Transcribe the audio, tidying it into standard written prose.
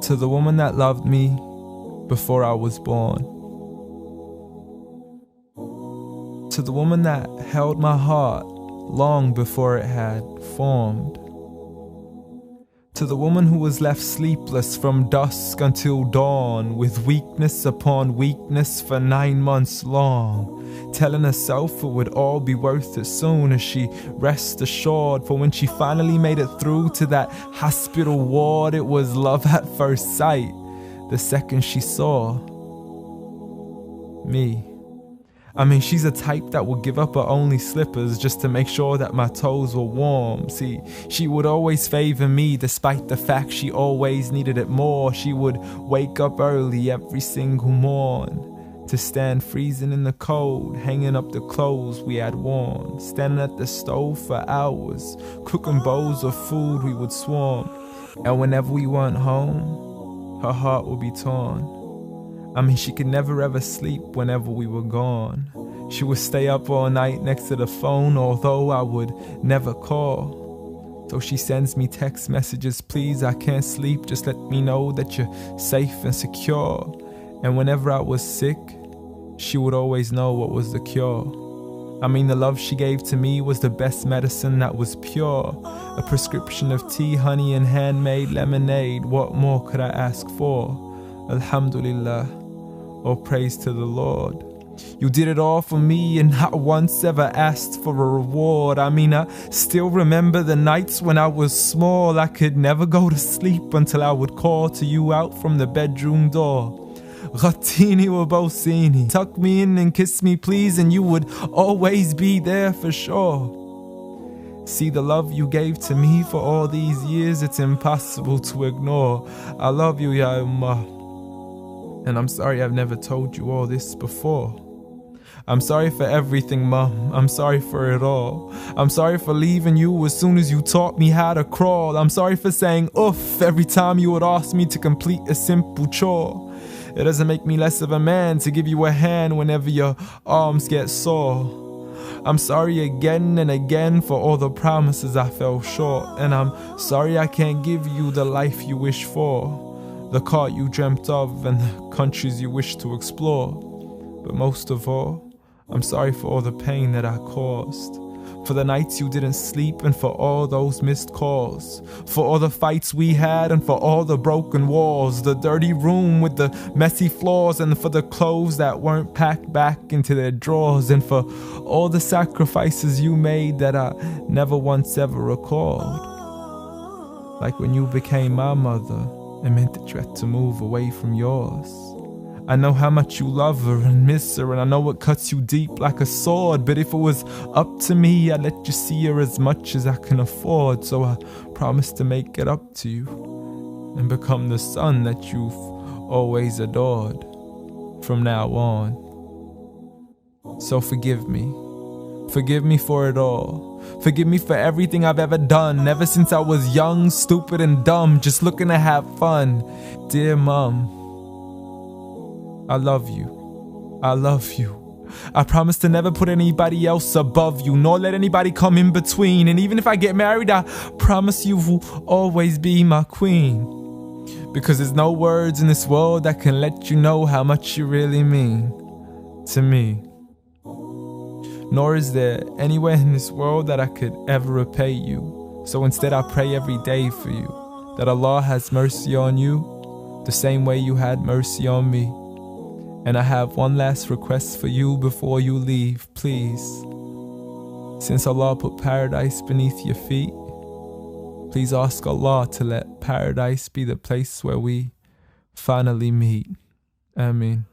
To the woman that loved me before I was born. To the woman that held my heart long before it had formed. To the woman who was left sleepless from dusk until dawn, with weakness upon weakness for 9 months long, telling herself it would all be worth it soon as she rest assured. For when she finally made it through to that hospital ward, it was love at first sight the second she saw me. I mean, she's a type that would give up her only slippers just to make sure that my toes were warm. See, she would always favor me despite the fact she always needed it more. She would wake up early every single morn to stand freezing in the cold, hanging up the clothes we had worn, standing at the stove for hours, cooking bowls of food we would swarm. And whenever we weren't home, her heart would be torn. I mean, she could never ever sleep whenever we were gone. She would stay up all night next to the phone, although I would never call. So she sends me text messages, please, I can't sleep, just let me know that you're safe and secure. And whenever I was sick, she would always know what was the cure. I mean, the love she gave to me was the best medicine that was pure. A prescription of tea, honey, and handmade lemonade. What more could I ask for? Alhamdulillah, all praise to the Lord. You did it all for me and not once ever asked for a reward. I mean, I still remember the nights when I was small. I could never go to sleep until I would call to you out from the bedroom door. Ghatini wa bawsini, tuck me in and kiss me please, and you would always be there for sure. See the love you gave to me for all these years, it's impossible to ignore. I love you, Ya Ummah. And I'm sorry I've never told you all this before. I'm sorry for everything, Mum. I'm sorry for it all. I'm sorry for leaving you as soon as you taught me how to crawl. I'm sorry for saying oof every time you would ask me to complete a simple chore. It doesn't make me less of a man to give you a hand whenever your arms get sore. I'm sorry again and again for all the promises I fell short. And I'm sorry I can't give you the life you wish for, the car you dreamt of and the countries you wish to explore. But most of all, I'm sorry for all the pain that I caused, for the nights you didn't sleep and for all those missed calls, for all the fights we had and for all the broken walls, the dirty room with the messy floors, and for the clothes that weren't packed back into their drawers, and for all the sacrifices you made that I never once ever recalled. Like when you became my mother, it meant that you had to move away from yours. I know how much you love her and miss her, and I know it cuts you deep like a sword. But if it was up to me, I'd let you see her as much as I can afford. So I promise to make it up to you and become the son that you've always adored from now on. So forgive me. Forgive me for it all. Forgive me for everything I've ever done, ever since I was young, stupid and dumb, just looking to have fun. Dear Mom, I love you. I love you. I promise to never put anybody else above you, nor let anybody come in between. And even if I get married, I promise you will always be my queen. Because there's no words in this world that can let you know how much you really mean to me. Nor is there anywhere in this world that I could ever repay you. So instead I pray every day for you, that Allah has mercy on you the same way you had mercy on me. And I have one last request for you before you leave, please. Since Allah put paradise beneath your feet, please ask Allah to let paradise be the place where we finally meet. Ameen.